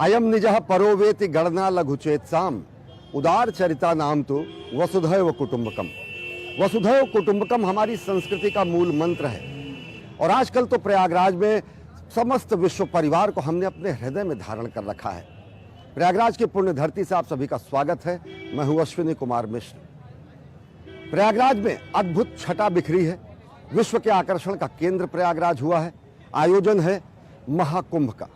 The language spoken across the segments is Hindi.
अयम निजः परोवेति गणना लघुचेत्साम उदार चरिता नाम तो वसुधैव कुटुंबकम। वसुधैव कुटुंबकम हमारी संस्कृति का मूल मंत्र है और आजकल तो प्रयागराज में समस्त विश्व परिवार को हमने अपने हृदय में धारण कर रखा है। प्रयागराज की पुण्य धरती से आप सभी का स्वागत है। मैं हूं अश्विनी कुमार मिश्र। प्रयागराज में अद्भुत छटा बिखरी है। विश्व के आकर्षण का केंद्र प्रयागराज हुआ है। आयोजन है महाकुंभ का।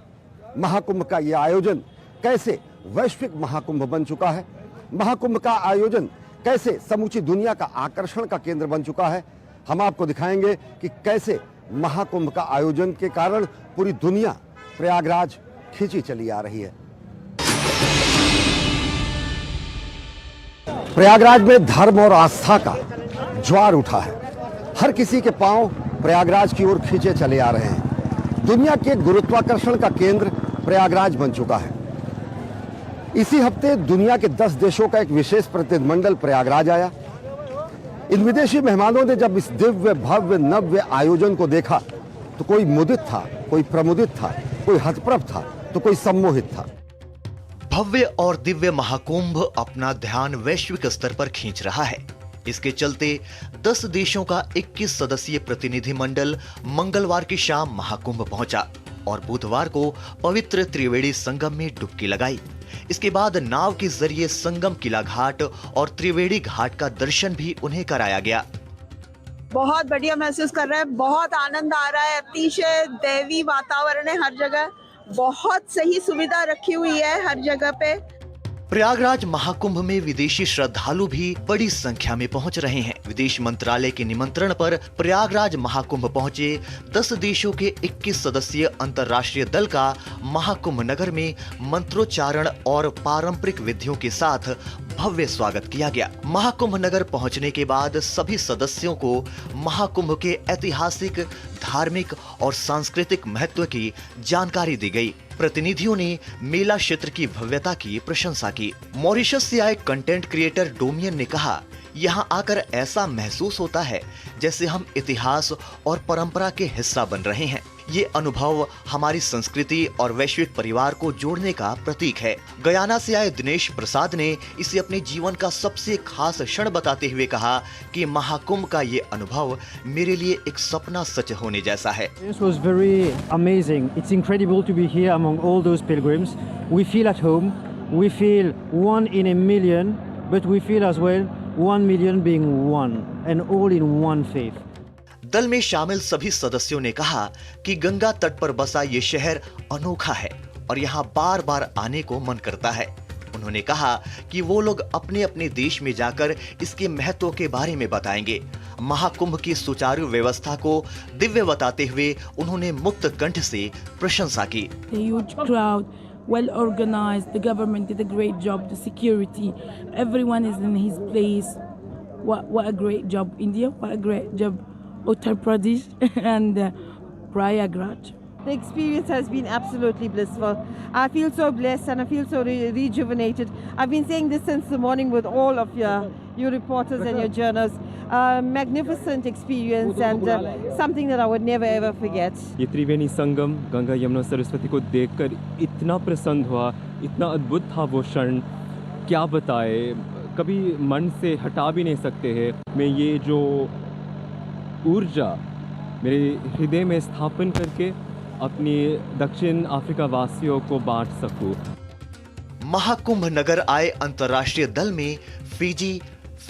महाकुंभ का यह आयोजन कैसे वैश्विक महाकुंभ बन चुका है, महाकुंभ का आयोजन कैसे समूची दुनिया का आकर्षण का केंद्र बन चुका है, हम आपको दिखाएंगे कि कैसे महाकुंभ का आयोजन के कारण पूरी दुनिया प्रयागराज खींची चली आ रही है। प्रयागराज में धर्म और आस्था का ज्वार उठा है। हर किसी के पांव प्रयागराज की ओर खींचे चले आ रहे हैं। दुनिया के गुरुत्वाकर्षण का केंद्र प्रयागराज बन चुका है। इसी हफ्ते दुनिया के 10 देशों का एक विशेष प्रतिनिधिमंडल प्रयागराज आया। इन विदेशी मेहमानों ने जब इस दिव्य भव्य नव्य आयोजन को देखा तो कोई मुदित था, कोई प्रमुदित था, कोई हतप्रभ था, तो कोई सम्मोहित था। भव्य और दिव्य महाकुंभ अपना ध्यान वैश्विक स्तर पर खींच रहा है। इसके चलते 10 देशों का 21 सदस्यीय प्रतिनिधिमंडल मंगलवार की शाम महाकुंभ पहुंचा और बुधवार को पवित्र त्रिवेणी संगम में डुबकी लगाई। इसके बाद नाव के जरिए संगम किला घाट और त्रिवेणी घाट का दर्शन भी उन्हें कराया गया। बहुत बढ़िया महसूस कर रहे हैं, बहुत आनंद आ रहा है। अतिशय दैवी वातावरण है हर जगह, बहुत सही सुविधा रखी हुई है हर जगह पे। प्रयागराज महाकुंभ में विदेशी श्रद्धालु भी बड़ी संख्या में पहुंच रहे हैं। विदेश मंत्रालय के निमंत्रण पर प्रयागराज महाकुंभ पहुंचे 10 देशों के 21 सदस्यीय अंतर्राष्ट्रीय दल का महाकुंभ नगर में मंत्रोच्चारण और पारंपरिक विधियों के साथ भव्य स्वागत किया गया। महाकुंभ नगर पहुंचने के बाद सभी सदस्यों को महाकुंभ के ऐतिहासिक, धार्मिक और सांस्कृतिक महत्व की जानकारी दी गई। प्रतिनिधियों ने मेला क्षेत्र की भव्यता की प्रशंसा की। मॉरिशस से आए कंटेंट क्रिएटर डोमियन ने कहा, यहाँ आकर ऐसा महसूस होता है जैसे हम इतिहास और परंपरा के हिस्सा बन रहे हैं। ये अनुभव हमारी संस्कृति और वैश्विक परिवार को जोड़ने का प्रतीक है। गयाना से आए दिनेश प्रसाद ने इसे अपने जीवन का सबसे खास क्षण बताते हुए कहा कि महाकुंभ का ये अनुभव मेरे लिए एक सपना सच होने जैसा है। This was very amazing. It's incredible to be here among all those pilgrims. We feel at home. We feel one in a million, but we feel as well 1 million being one and all in one faith. दल में शामिल सभी सदस्यों ने कहा कि गंगा तट पर बसा ये शहर अनोखा है और यहाँ बार बार आने को मन करता है। उन्होंने कहा कि वो लोग अपने अपने देश में जाकर इसके महत्व के बारे में बताएंगे। महाकुंभ की सुचारू व्यवस्था को दिव्य बताते हुए उन्होंने मुक्त कंठ से प्रशंसा की। Huge crowd, well organized, the government did a great job, the security, everyone is in his place. What a great job, India, what a great job, Uttar Pradesh and Prayagraj. The experience has been absolutely blissful. I feel so blessed and I feel so rejuvenated. I've been saying this since the morning with all of your reporters and your journalists. Magnificent experience and something that I would never ever forget. ये त्रिवेणी संगम गंगा यमुना सरस्वती को देखकर इतना प्रसन्न हुआ, इतना अद्भुत था वो क्षण, क्या बताए, कभी मन से हटा भी नहीं सकते हैं। मैं ये जो ऊर्जा मेरे हृदय में स्थापन करके अपनी दक्षिण अफ्रीका वासियों को बांट सकूं। महाकुंभ नगर आए अंतर्राष्ट्रीय दल में Fiji,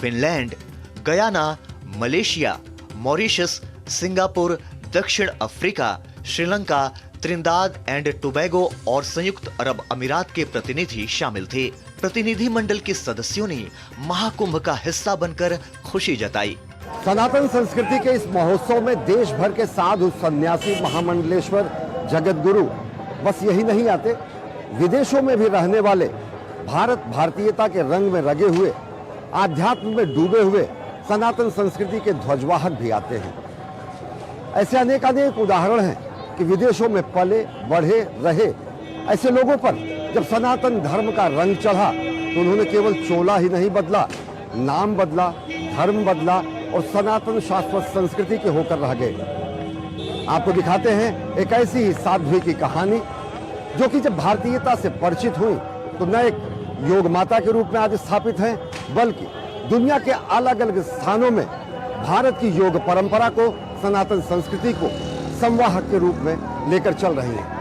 Finland, Guyana, Malaysia, Mauritius, Singapore, दक्षिण Africa, Sri Lanka, Trinidad and Tobago और संयुक्त अरब अमीरात के प्रतिनिधि शामिल थे। प्रतिनिधिमंडल के सदस्यों ने महाकुंभ का हिस्सा बनकर खुशी जताई। सनातन संस्कृति के इस महोत्सव में देश भर के साधु, सन्यासी, महामंडलेश्वर, जगत गुरु बस यही नहीं आते, विदेशों में भी रहने वाले भारत भारतीयता के रंग में रंगे हुए, आध्यात्म में डूबे हुए सनातन संस्कृति के ध्वजवाहक भी आते हैं। ऐसे अनेक उदाहरण हैं कि विदेशों में पले बढ़े रहे ऐसे लोगों पर जब सनातन धर्म का रंग चढ़ा तो उन्होंने केवल चोला ही नहीं बदला, नाम बदला, धर्म बदला और सनातन शाश्वत संस्कृति के होकर रह गए। आपको दिखाते हैं एक ऐसी ही साध्वी की कहानी जो कि जब भारतीयता से परिचित हुई तो न एक योग माता के रूप में आज स्थापित हैं, बल्कि दुनिया के अलग अलग स्थानों में भारत की योग परंपरा को, सनातन संस्कृति को संवाहक के रूप में लेकर चल रही हैं।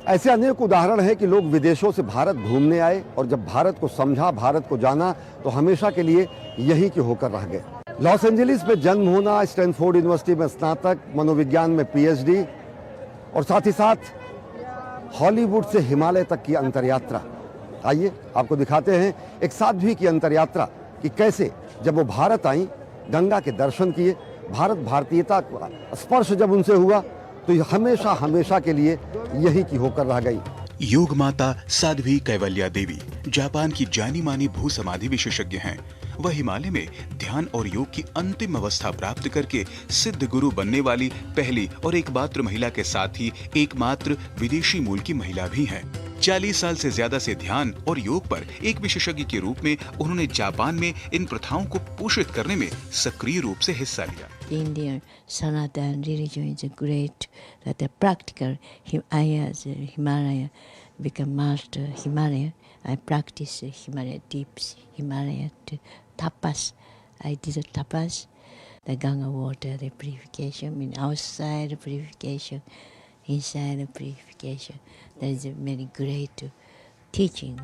ऐसे अनेक उदाहरण हैं कि लोग विदेशों से भारत घूमने आए और जब भारत को समझा, भारत को जाना, तो हमेशा के लिए यहीं के होकर रह गए। लॉस एंजलिस में जन्म होना, स्टैनफोर्ड यूनिवर्सिटी में स्नातक, मनोविज्ञान में पीएचडी और साथ ही साथ हॉलीवुड से हिमालय तक की अंतरयात्रा। आइए आपको दिखाते हैं एक साध्वी की अंतरयात्रा कि कैसे जब वो भारत आई, गंगा के दर्शन किए, भारत भारतीयता का स्पर्श जब उनसे हुआ तो ये हमेशा हमेशा के लिए यही की होकर रह गई। योग माता साध्वी कैवल्या देवी जापान की जानी मानी भू समाधि विशेषज्ञ हैं। वह हिमालय में ध्यान और योग की अंतिम अवस्था प्राप्त करके सिद्ध गुरु बनने वाली पहली और एकमात्र महिला के साथ ही एकमात्र विदेशी मूल की महिला भी हैं। 40 साल से ज्यादा से ध्यान और योग पर एक विशेषज्ञ के रूप में उन्होंने जापान में इन प्रथाओं को पोषित करने में सक्रिय रूप से हिस्सा लिया। Indian Sanatan religion is a great, that the practical, I as a Himalaya become master Himalaya. I practice Himalaya deeps, Himalaya tapas. I did a tapas, the Ganga water, the purification, mean outside purification, inside purification. That is a very great teaching.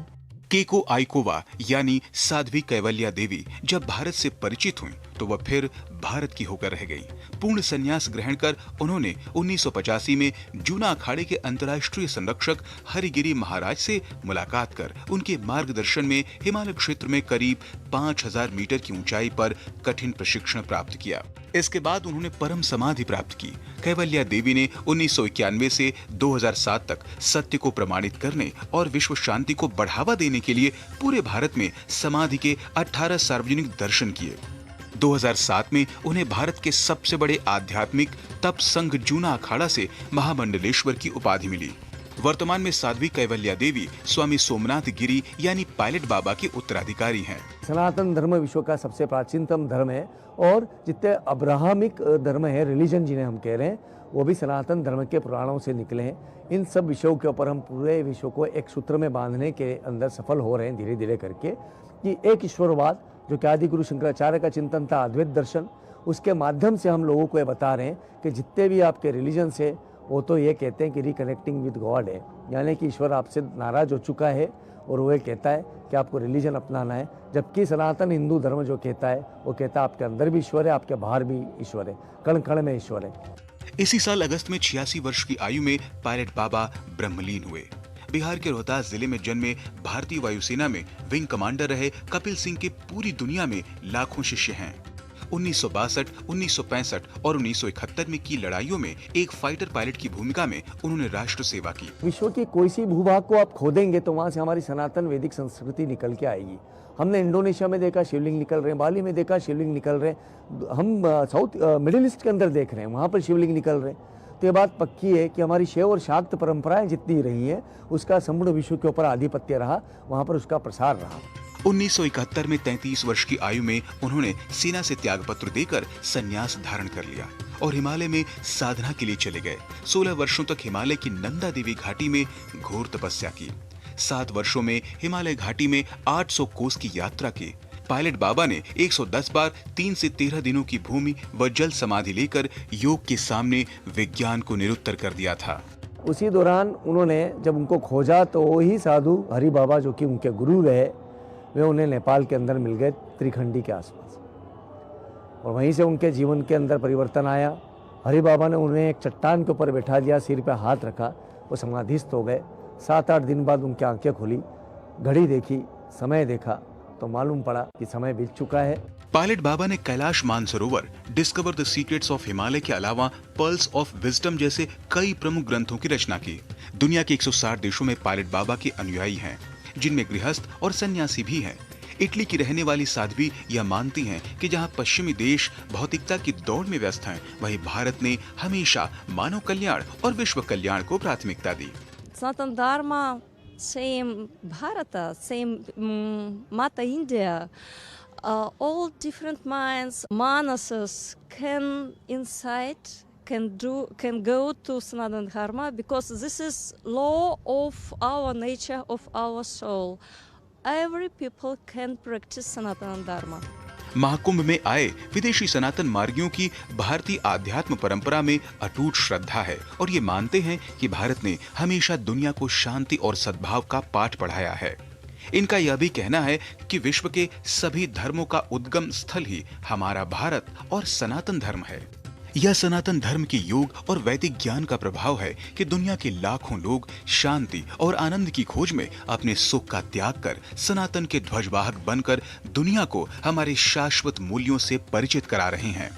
केको आइकोवा यानी साध्वी कैवल्या देवी जब भारत से परिचित हुई तो वह फिर भारत की होकर रह गई। पूर्ण संन्यास ग्रहण कर उन्होंने 1985 में जूना अखाड़े के अंतर्राष्ट्रीय संरक्षक हरिगिरी महाराज से मुलाकात कर उनके मार्गदर्शन में हिमालय क्षेत्र में करीब 5000 मीटर की ऊंचाई पर कठिन प्रशिक्षण प्राप्त किया। इसके बाद उन्होंने परम समाधि प्राप्त की। कैवल्या देवी ने 1991 से 2007 तक सत्य को प्रमाणित करने और विश्व शांति को बढ़ावा देने के लिए पूरे भारत में समाधि के 18 सार्वजनिक दर्शन किए। 2007 में उन्हें भारत के सबसे बड़े आध्यात्मिक तप संघ जूना अखाड़ा से महामंडलेश्वर की उपाधि मिली। वर्तमान में साध्वी कैवल्या देवी स्वामी सोमनाथ गिरी यानी पायलट बाबा के उत्तराधिकारी हैं। सनातन धर्म विश्व का सबसे प्राचीनतम धर्म है और जितने अब्राहमिक धर्म है, रिलीजन जिन्हें हम कह रहे हैं, वो भी सनातन धर्म के पुराणों से निकले हैं। इन सब विषयों के ऊपर हम पूरे विश्व को एक सूत्र में बांधने के अंदर सफल हो रहे हैं धीरे धीरे करके, कि एक ईश्वरवाद जो कि आदि गुरु शंकराचार्य का चिंतन था, अद्वैत दर्शन, उसके माध्यम से हम लोगों को ये बता रहे हैं कि जितने भी आपके रिलीजन से वो तो ये कहते हैं कि रिकनेक्टिंग विद गॉड है, यानी कि ईश्वर आपसे नाराज हो चुका है और वो ये कहता है कि आपको रिलीजन अपनाना है। जबकि सनातन हिंदू धर्म जो कहता है वो कहता है आपके अंदर भी ईश्वर है, आपके बाहर भी ईश्वर है, कण कण में ईश्वर है। इसी साल अगस्त में 86 वर्ष की आयु में पायलट बाबा ब्रह्मलीन हुए। बिहार के रोहतास जिले में जन्मे भारतीय वायुसेना में विंग कमांडर रहे कपिल सिंह के पूरी दुनिया में लाखों शिष्य हैं। 1962, 1965 और 1971 में की लड़ाइयों में एक फाइटर पायलट की भूमिका में उन्होंने राष्ट्र सेवा की। विश्व की कोई सी भूभाग को आप खोदेंगे तो वहाँ से हमारी सनातन वैदिक संस्कृति निकल के आएगी। हमने इंडोनेशिया में देखा शिवलिंग निकल रहे हैं, बाली में देखा शिवलिंग निकल रहे हैं, हम साउथ मिडिल ईस्ट के अंदर देख रहे हैं, वहाँ पर शिवलिंग निकल रहे हैं। तो ये बात पक्की है कि हमारी शैव और शाक्त परंपराएं जितनी रही हैं, उसका संपूर्ण विश्व के ऊपर आधिपत्य रहा, वहाँ पर उसका प्रसार रहा। 1971 में 33 वर्ष की आयु में उन्होंने सेना से त्यागपत्र देकर संन्यास धारण कर लिया और हिमालय में साधना के लिए चले गए। 16 वर्षों तक हिमालय की नंदा देवी घाटी में घोर तपस्या की। 7 वर्षों में हिमालय घाटी में 800 कोस की यात्रा की। पायलट बाबा ने 110 बार 3 से 13 दिनों की भूमि व जल समाधि लेकर योग के सामने विज्ञान को निरुत्तर कर दिया था। उसी दौरान उन्होंने जब उनको खोजा तो वही साधु हरि बाबा जो कि उनके गुरु रहे, वे उन्हें नेपाल के अंदर मिल गए, त्रिखंडी के आसपास, और वहीं से उनके जीवन के अंदर परिवर्तन आया। हरि बाबा ने उन्हें एक चट्टान के ऊपर बैठा दिया, सिर पे हाथ रखा, वो समाधिस्थ हो गए। 7-8 दिन बाद उनकी आंखें खुली, घड़ी देखी, समय देखा तो मालूम पड़ा कि समय बीत चुका है। पायलट बाबा ने Kailash Mansarovar, discover the secrets of Himalaya के अलावा पर्ल्स ऑफ विजडम जैसे कई प्रमुख ग्रंथों की रचना की। दुनिया के 160 देशों में पायलट बाबा के अनुयायी हैं, जिनमें गृहस्थ और सन्यासी भी हैं। इटली की रहने वाली साध्वी यह मानती हैं कि जहां पश्चिमी देश भौतिकता की दौड़ में व्यस्त हैं, वहीं भारत ने हमेशा मानव कल्याण और विश्व कल्याण को प्राथमिकता दी। Sanatana Dharma, same Bharata, same Mata India, all different minds, manases can can go to Sanatana Dharma because this is law of our nature, of our soul. Every people can practice Sanatana Dharma. Mahakumbh में आए विदेशी सनातन मार्गियों की भारतीय आध्यात्म परंपरा में अटूट श्रद्धा है और ये मानते हैं कि भारत ने हमेशा दुनिया को शांति और सद्भाव का पाठ पढ़ाया है। इनका यह भी कहना है कि विश्व के सभी धर्मों का उद्गम स्थल ही हमारा भारत और सनातन धर्म है। यह सनातन धर्म के योग और वैदिक ज्ञान का प्रभाव है कि दुनिया के लाखों लोग शांति और आनंद की खोज में अपने सुख का त्याग कर सनातन के ध्वजवाहक बनकर दुनिया को हमारे शाश्वत मूल्यों से परिचित करा रहे हैं।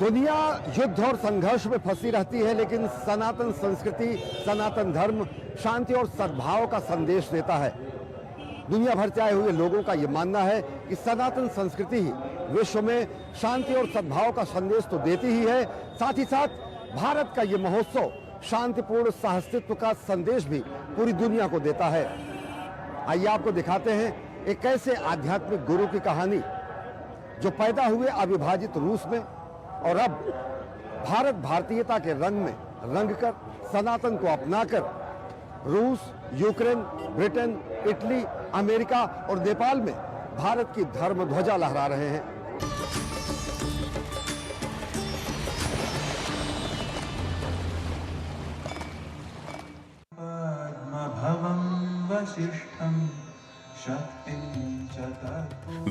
दुनिया युद्ध और संघर्ष में फंसी रहती है, लेकिन सनातन संस्कृति, सनातन धर्म शांति और सद्भाव का संदेश देता है। दुनिया भर से आए हुए लोगों का यह मानना है कि सनातन संस्कृति ही विश्व में शांति और सद्भाव का संदेश तो देती ही है, साथ ही साथ भारत का यह महोत्सव शांतिपूर्ण सहअस्तित्व का संदेश भी पूरी दुनिया को देता है। आइए आपको दिखाते हैं एक ऐसे आध्यात्मिक गुरु की कहानी जो पैदा हुए अविभाजित रूस में और अब भारत भारतीयता के रंग में रंगकर सनातन को अपनाकर रूस, यूक्रेन, ब्रिटेन, इटली, अमेरिका और नेपाल में भारत की धर्म ध्वजा लहरा रहे हैं।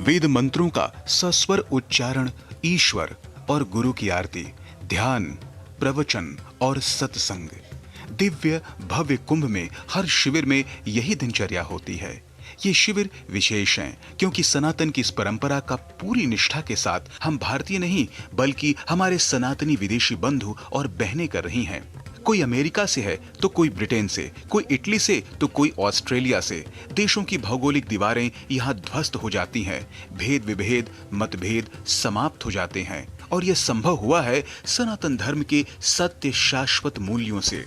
वेद मंत्रों का सस्वर उच्चारण, ईश्वर और गुरु की आरती, ध्यान, प्रवचन और सत्संग। दिव्य भव्य कुंभ में हर शिविर में यही दिनचर्या होती है। ये शिविर विशेष हैं क्योंकि सनातन की इस परंपरा का पूरी निष्ठा के साथ हम भारतीय नहीं बल्कि हमारे सनातनी विदेशी बंधु और बहनें कर रही हैं। कोई अमेरिका से है तो कोई ब्रिटेन से, कोई इटली से तो कोई ऑस्ट्रेलिया से। देशों की भौगोलिक दीवारें यहाँ ध्वस्त हो जाती हैं, भेद विभेद मतभेद समाप्त हो जाते हैं और यह संभव हुआ है सनातन धर्म के सत्य शाश्वत मूल्यों से।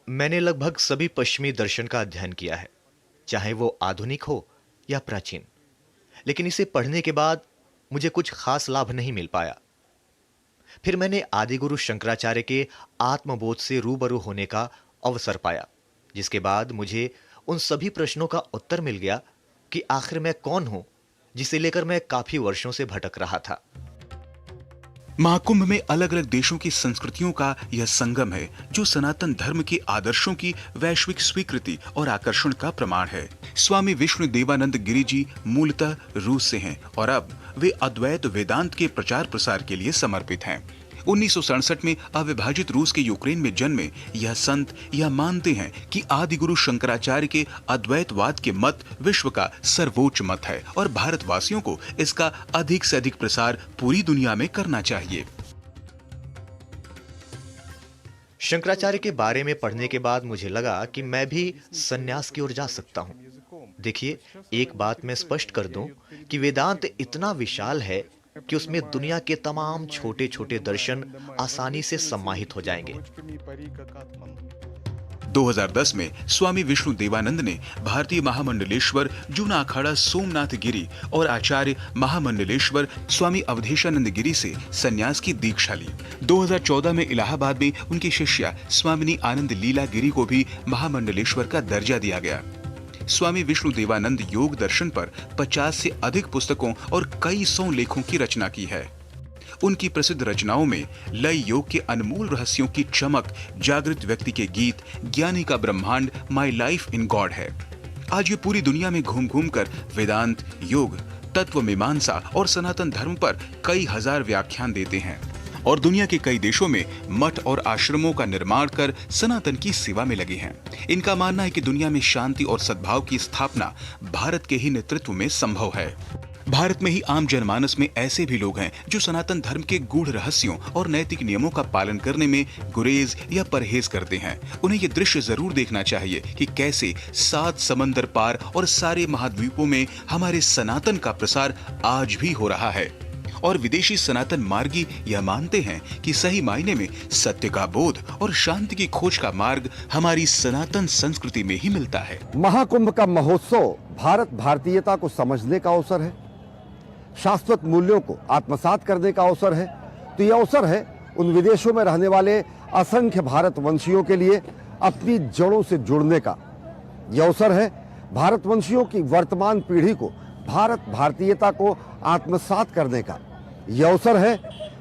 मैंने लगभग सभी पश्चिमी दर्शन का अध्ययन किया है, चाहे वो आधुनिक हो या प्राचीन, लेकिन इसे पढ़ने के बाद मुझे कुछ खास लाभ नहीं मिल पाया। फिर मैंने आदिगुरु शंकराचार्य के आत्मबोध से रूबरू होने का अवसर पाया, जिसके बाद मुझे उन सभी प्रश्नों का उत्तर मिल गया कि आखिर मैं कौन हूं, जिसे लेकर मैं काफी वर्षों से भटक रहा था। महाकुंभ में अलग अलग देशों की संस्कृतियों का यह संगम है जो सनातन धर्म के आदर्शों की वैश्विक स्वीकृति और आकर्षण का प्रमाण है। स्वामी विष्णु देवानंद गिरी जी मूलतः रूस से हैं और अब वे अद्वैत वेदांत के प्रचार प्रसार के लिए समर्पित हैं। 1967 में अविभाजित रूस के यूक्रेन में जन्मे यह संत यह मानते हैं कि आदिगुरु शंकराचार्य के अद्वैतवाद के मत विश्व का सर्वोच्च मत है और भारतवासियों को इसका अधिक से अधिक प्रसार पूरी दुनिया में करना चाहिए। शंकराचार्य के बारे में पढ़ने के बाद मुझे लगा कि मैं भी सन्यास की ओर जा सकता हूं। देखिए, एक बात मैं स्पष्ट कर दूं कि वेदांत इतना विशाल है कि उसमें दुनिया के तमाम छोटे छोटे दर्शन आसानी से समाहित हो जाएंगे। 2010 में स्वामी विष्णु देवानंद ने भारतीय महामंडलेश्वर जूना अखाड़ा सोमनाथ गिरी और आचार्य महामंडलेश्वर स्वामी अवधेशानंद गिरी से सन्यास की दीक्षा ली। 2014 में इलाहाबाद में उनकी शिष्या स्वामिनी आनंद लीला गिरी को भी महामंडलेश्वर का दर्जा दिया गया। स्वामी विष्णु देवानंद योग दर्शन पर 50 से अधिक पुस्तकों और कई 100 लेखों की रचना की है। उनकी प्रसिद्ध रचनाओं में लय योग के अनमोल रहस्यों की चमक, जागृत व्यक्ति के गीत, ज्ञानी का ब्रह्मांड, माई लाइफ इन गॉड है। आज ये पूरी दुनिया में घूम घूम कर वेदांत, योग, तत्व मीमांसा और सनातन धर्म पर कई हजार व्याख्यान देते हैं और दुनिया के कई देशों में मठ और आश्रमों का निर्माण कर सनातन की सेवा में लगे हैं। इनका मानना है कि दुनिया में शांति और सद्भाव की स्थापना भारत के ही नेतृत्व में संभव है। भारत में ही आम जनमानस में ऐसे भी लोग हैं जो सनातन धर्म के गूढ़ रहस्यों और नैतिक नियमों का पालन करने में गुरेज या परहेज करते हैं। उन्हें ये दृश्य जरूर देखना चाहिए कि कैसे 7 समंदर पार और सारे महाद्वीपों में हमारे सनातन का प्रसार आज भी हो रहा है। और विदेशी सनातन मार्गी यह मानते हैं कि सही मायने में सत्य का बोध और शांति की खोज का मार्ग हमारी सनातन संस्कृति में ही मिलता है। महाकुंभ का महोत्सव भारत भारतीयता को समझने का अवसर है। शाश्वत मूल्यों को आत्मसात करने का अवसर है, तो यह अवसर है उन विदेशों में रहने वाले असंख्य भारतवंशियों के लिए अपनी जड़ों से जुड़ने का। यह अवसर है भारतवंशियों की वर्तमान पीढ़ी को भारत भारतीयता को आत्मसात करने का। यह अवसर है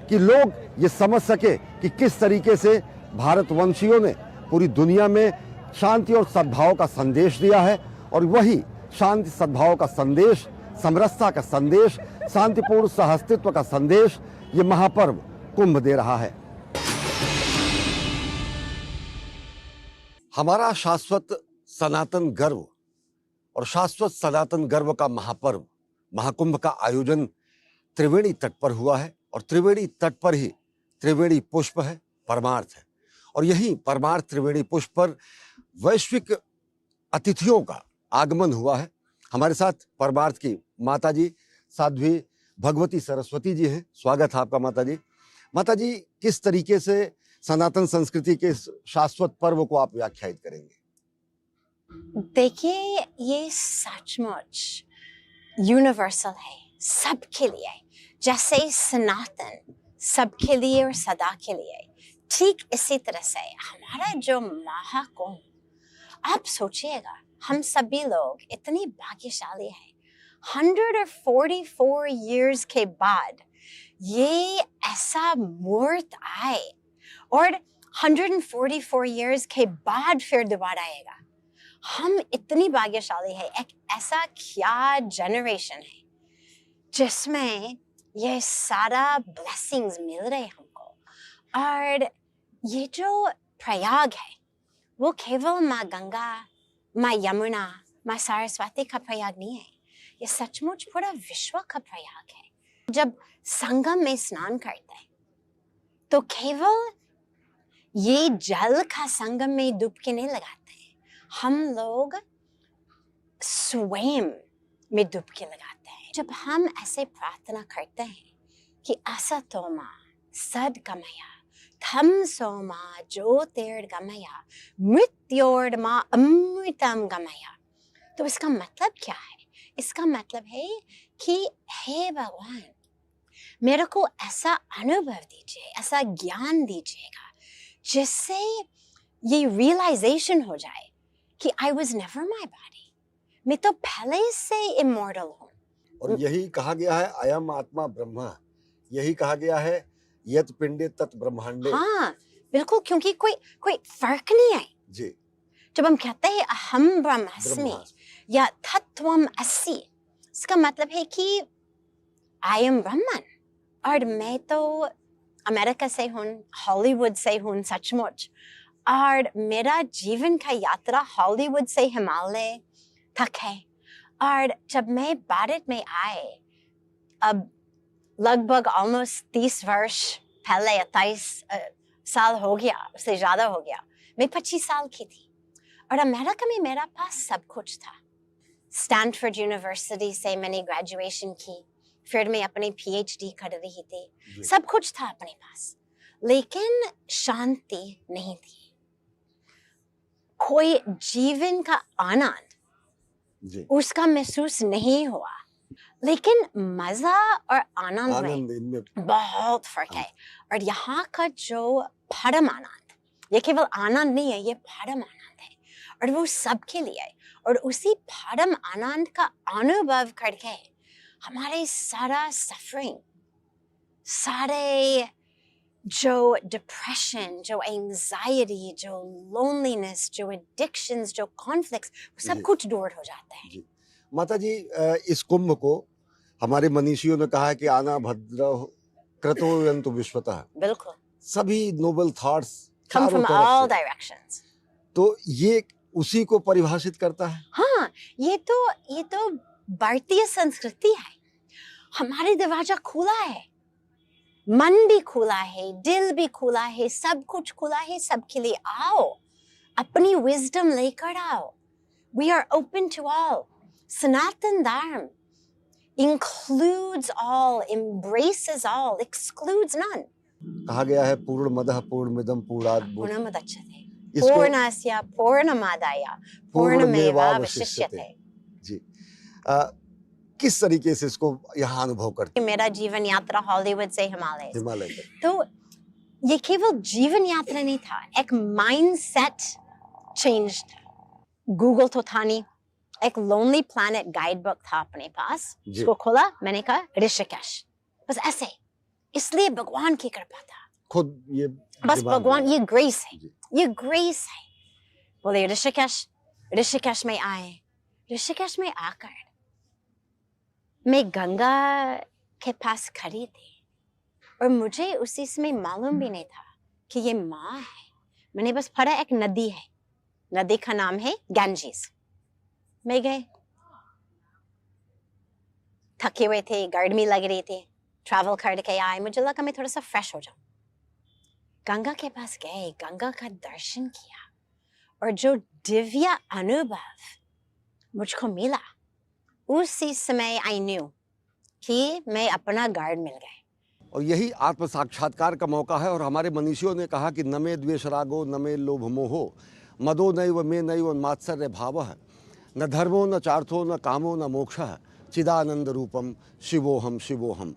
कि लोग ये समझ सके कि किस तरीके से भारतवंशियों ने पूरी दुनिया में शांति और सद्भाव का संदेश दिया है, और वही शांति सद्भाव का संदेश, समरसता का संदेश, शांतिपूर्ण सहअस्तित्व का संदेश ये महापर्व कुंभ दे रहा है। हमारा शाश्वत सनातन गर्व और शाश्वत सनातन गर्व का महापर्व महाकुंभ का आयोजन त्रिवेणी तट पर हुआ है, और त्रिवेणी तट पर ही त्रिवेणी पुष्प है, परमार्थ है, और यही परमार्थ त्रिवेणी पुष्प पर वैश्विक अतिथियों का आगमन हुआ है। हमारे साथ परमार्थ की माता जी साध्वी भगवती सरस्वती जी हैं। स्वागत है आपका माता जी। माता जी, किस तरीके से सनातन संस्कृति के इस शाश्वत पर्व को आप व्याख्यायित करेंगे? देखिए, ये सचमुच यूनिवर्सल है, सबके लिए। जैसे सनातन सबके लिए और सदा के लिए, ठीक इसी तरह से हमारा जो महाकुंभ, आप सोचिएगा, हम सभी लोग इतनी भाग्यशाली हैं। 144 years के बाद ये ऐसा मुहूर्त आए, और 144 years के बाद फिर दोबारा आएगा। हम इतनी भाग्यशाली है। एक ऐसा क्या जनरेशन है जिसमें ये सारा ब्लेसिंग्स मिल रहे हमको। और ये जो प्रयाग है वो केवल माँ गंगा, माँ यमुना, माँ सरस्वती का प्रयाग नहीं है, ये सचमुच पूरा विश्व का प्रयाग है। जब संगम में स्नान करते हैं तो केवल ये जल का संगम में डुबकी नहीं लगाते हैं, हम लोग स्वयं में डुबकी लगाते हैं। जब हम ऐसे प्रार्थना करते हैं कि असतोमा सद्गमया तमसोमा ज्योतिर्गमय मृत्योर्मा अमृतम गमया, तो इसका मतलब क्या है? इसका मतलब है कि हे भगवान, मेरे को ऐसा अनुभव दीजिए, ऐसा ज्ञान दीजिएगा जिससे ये रियलाइजेशन हो जाए कि I was never my body, मैं तो पहले से इमॉर्टल हूँ। और यही कहा गया है अयम आत्मा ब्रह्मा, यही कहा गया है यत पिंडे तत् ब्रह्मांडे। हाँ बिल्कुल, क्योंकि कोई फर्क नहीं है जी। जब हम कहते हैं अहम ब्रह्मास्मि या तत्वम अस्मि, इसका मतलब है कि आई एम ब्रह्मन। और मैं तो अमेरिका से हूँ, हॉलीवुड से हूँ सचमुच, और मेरा जीवन का यात्रा हॉलीवुड से हिमालय तक है। और जब मैं भारत में आए, अब लगभग ऑलमोस्ट 30 वर्ष पहले, 28 साल हो गया, उससे ज़्यादा हो गया, मैं 25 साल की थी, और अमेरिका में मेरा पास सब कुछ था। स्टैनफोर्ड यूनिवर्सिटी से मैंने ग्रेजुएशन की, फिर मैं अपनी PhD कर रही थी, सब कुछ था अपने पास, लेकिन शांति नहीं थी, कोई जीवन का आनंद उसका महसूस नहीं हुआ। लेकिन मजा और आनंद में बहुत फर्क है। और यहाँ का जो परम आनंद, ये केवल आनंद नहीं है, ये परम आनंद है, और वो सबके लिए है। और उसी परम आनंद का अनुभव करके हमारे सारा सफरिंग, सारे जो डिप्रेशन, जो एंजाइटी, जो लोनलीनेस, जो एडिक्शंस, जो कॉन्फ्लिक्ट्स, सब कुछ दूर हो जाते हैं। माता जी, इस कुंभ को हमारे मनीषियों ने कहा है कि आना भद्र क्रतो यन्तु विश्वतः। बिल्कुल, सभी Nobel thoughts come from all directions। तो ये उसी को परिभाषित करता है। हाँ, ये तो भारतीय संस्कृति है। हमारे दरवाजा खुला है, मन भी खुला है, दिल भी खुला है, सब कुछ खुला है सबके लिए। आओ, अपनी विजडम लेकर आओ। We are open to all। सनातन धर्म includes all, embraces all, excludes none। कहा गया है पूर्णमदः पूर्णमिदं पूर्णात् पूर्णमुदच्यते पूर्णस्य पूर्णमादाय पूर्णमेवावशिष्यते। जी। किस तरीके से इसको यहाँ अनुभव करते मेरा जीवन यात्रा हॉलीवुड से हिमालय, हिमालय में? तो ये केवल जीवन यात्रा नहीं था, एक माइंडसेट चेंज था। गूगल तो था नहीं, एक लोनली प्लैनेट गाइड बुक था अपने पास, उसको खोला, मैंने कहा ऋषिकेश, बस ऐसे, इसलिए भगवान की कृपा था, खुद ये बस भगवान, ये ग्रेस है, ये ग्रेस है। बोले ऋषिकेश में आए, ऋषिकेश में आकर मैं गंगा के पास खड़ी थी और मुझे उसी समय मालूम भी नहीं था कि ये माँ है। मैंने बस पढ़ा एक नदी है, नदी का नाम है गंजीस। मैं गए, थके हुए थे, गर्मी लग रही थी, ट्रैवल करके आए, मुझे लगा मैं थोड़ा सा फ्रेश हो जाऊं। गंगा के पास गए, गंगा का दर्शन किया और जो दिव्य अनुभव मुझको मिला, उसी समय आई न्यू कि मैं अपना गार्ड मिल गए। और यही आत्म साक्षात्कार का मौका है। और हमारे मनीषियों ने कहा कि न मे द्वेष रागो न मे लोभ मोहो मदो नैव मे नैव मात्सर्य भावः न धर्मो न चार्थो न कामो न मोक्षः चिदानंद रूपम शिवोहम शिवोहम।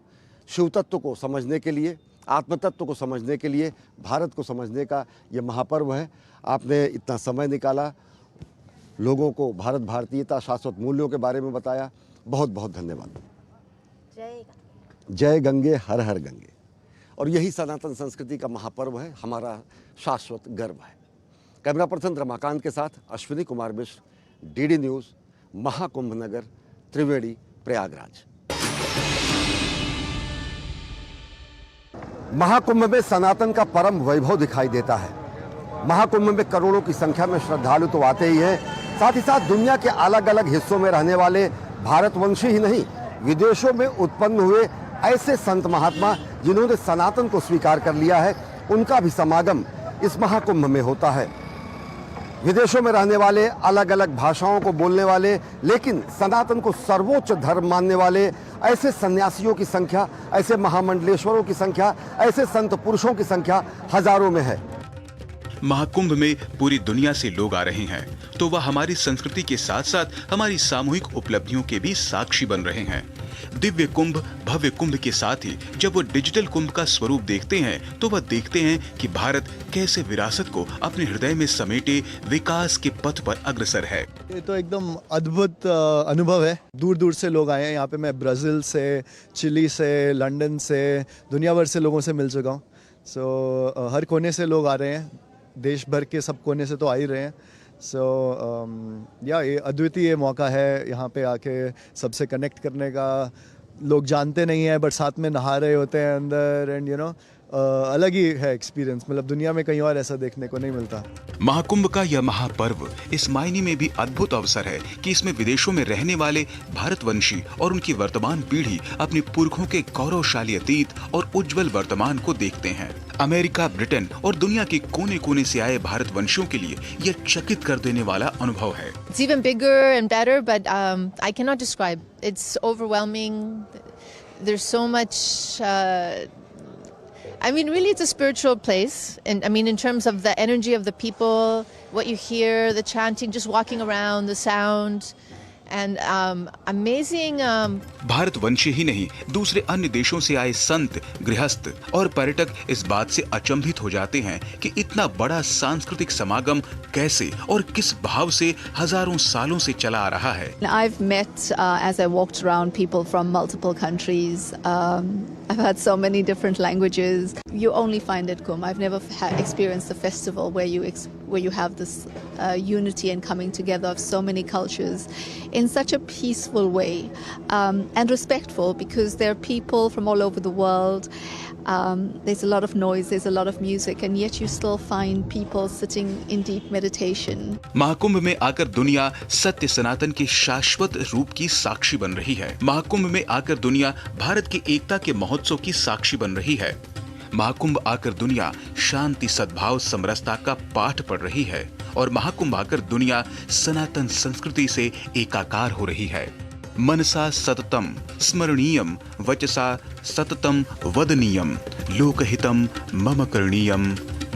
शिव तत्व को समझने के लिए, आत्म तत्व को समझने के लिए, भारत को समझने का ये महापर्व है। आपने इतना समय निकाला, लोगों को भारत भारतीयता, शाश्वत मूल्यों के बारे में बताया, बहुत बहुत धन्यवाद। जय गंगे, हर हर गंगे। और यही सनातन संस्कृति का महापर्व है, हमारा शाश्वत गर्व है। कैमरा पर्सन रमाकांत के साथ अश्विनी कुमार मिश्र, डीडी न्यूज़, महाकुंभ नगर, त्रिवेणी, प्रयागराज। महाकुंभ में सनातन का परम वैभव दिखाई देता है। महाकुंभ में करोड़ों की संख्या में श्रद्धालु तो आते ही हैं, साथ ही साथ दुनिया के अलग अलग हिस्सों में रहने वाले भारतवंशी ही नहीं, विदेशों में उत्पन्न हुए ऐसे संत महात्मा जिन्होंने सनातन को स्वीकार कर लिया है, उनका भी समागम इस महाकुंभ में होता है। विदेशों में रहने वाले, अलग अलग भाषाओं को बोलने वाले, लेकिन सनातन को सर्वोच्च धर्म मानने वाले ऐसे सन्यासियों की संख्या, ऐसे महामंडलेश्वरों की संख्या, ऐसे संत पुरुषों की संख्या हजारों में है। महाकुंभ में पूरी दुनिया से लोग आ रहे हैं, तो वह हमारी संस्कृति के साथ साथ हमारी सामूहिक उपलब्धियों के भी साक्षी बन रहे हैं। दिव्य कुंभ, भव्य कुंभ के साथ ही जब वो डिजिटल कुंभ का स्वरूप देखते हैं, तो वह देखते हैं कि भारत कैसे विरासत को अपने हृदय में समेटे विकास के पथ पर अग्रसर है। ये तो एकदम अद्भुत अनुभव है। दूर दूर से लोग आए हैं यहाँ पे। मैं ब्राज़ील से, चिली से, लंदन से, दुनिया भर से लोगों से मिल चुका हूँ। सो हर कोने से लोग आ रहे हैं, देश भर के सब कोने से तो आ ही रहे हैं। ये अद्वितीय मौका है यहाँ पे आके सबसे कनेक्ट करने का। लोग जानते नहीं हैं बट साथ में नहा रहे होते हैं अंदर, एंड अलग ही है एक्सपीरियंस। मतलब दुनिया में कहीं और ऐसा देखने को नहीं मिलता। महाकुंभ का यह महापर्व इस मायने में भी अद्भुत अवसर है कि इसमें विदेशों में रहने वाले भारतवंशी और उनकी वर्तमान पीढ़ी अपने पुरखों के गौरवशाली अतीत और उज्जवल वर्तमान को देखते हैं। अमेरिका, ब्रिटेन और दुनिया के कोने कोने से आए भारतवंशियों के लिए यह चकित कर देने वाला अनुभव है। It's even bigger and better, but I cannot describe. It's overwhelming. There's so much. I mean, really, it's a spiritual place. And I mean, in terms of the energy of the people, what you hear, the chanting, just walking around, the sound. And amazing. भारतवंशी ही नहीं, दूसरे अन्य देशों से आए संत, गृहस्थ और पर्यटक इस बात से अचंभित हो जाते हैं कि इतना बड़ा सांस्कृतिक समागम कैसे और किस भाव से हजारों सालों से चला आ रहा है। I've met as I walked around people from multiple countries. I've had so many different languages. You only find at Kumbh. I've never experienced a festival where you have this unity and coming together of so many cultures in such a peaceful way and respectful, because there are people from all over the world. There's a lot of noise, there's a lot of music, and yet you still find people sitting in deep meditation. Mahakumbh में आकर दुनिया सत्य सनातन के शाश्वत रूप की साक्षी बन रही है। महाकुंभ में आकर दुनिया भारत की एकता के महोत्सव की साक्षी बन रही है। महाकुंभ आकर दुनिया शांति, सद्भाव, समरसता का पाठ पढ़ रही है। और महाकुंभ आकर दुनिया सनातन संस्कृति से एकाकार हो रही है। मनसा सततम स्मरणीयम, वचसा सततम वदनीयम, लोकहितम मम करणीयम,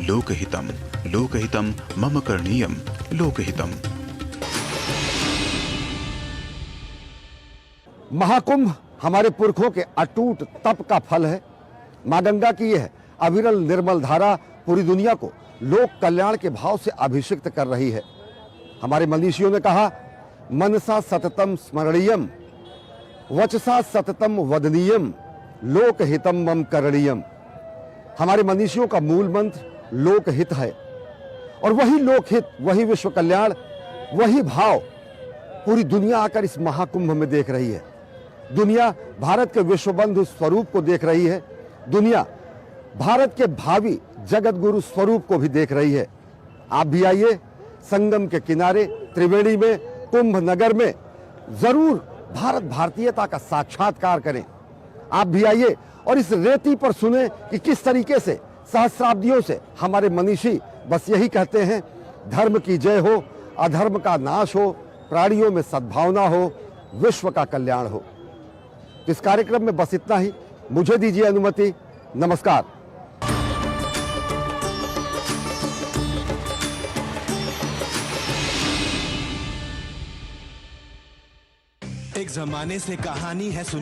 लोकहितम, लोकहितम मम करणीयम, लोकहितम। महाकुंभ हमारे पुरखों के अटूट तप का फल है। मां गंगा की यह अविरल निर्मल धारा पूरी दुनिया को लोक कल्याण के भाव से अभिषिक्त कर रही है। हमारे मनीषियों ने कहा, मनसा सततम स्मरणीयम, वचसा सततम वदनीयम, लोकहितम मम करणीयम। हमारे मनीषियों का मूल मंत्र लोकहित है, और वही लोकहित, वही विश्व कल्याण, वही भाव पूरी दुनिया आकर इस महाकुंभ में देख रही है। दुनिया भारत के विश्वबंधु स्वरूप को देख रही है। दुनिया भारत के भावी जगत गुरु स्वरूप को भी देख रही है। आप भी आइए, संगम के किनारे त्रिवेणी में, कुंभ नगर में जरूर भारत भारतीयता का साक्षात्कार करें। आप भी आइए और इस रेती पर सुने कि किस तरीके से सहस्राब्दियों से हमारे मनीषी बस यही कहते हैं, धर्म की जय हो, अधर्म का नाश हो, प्राणियों में सद्भावना हो, विश्व का कल्याण हो। इस कार्यक्रम में बस इतना ही। मुझे दीजिए अनुमति। नमस्कार। एक जमाने से कहानी है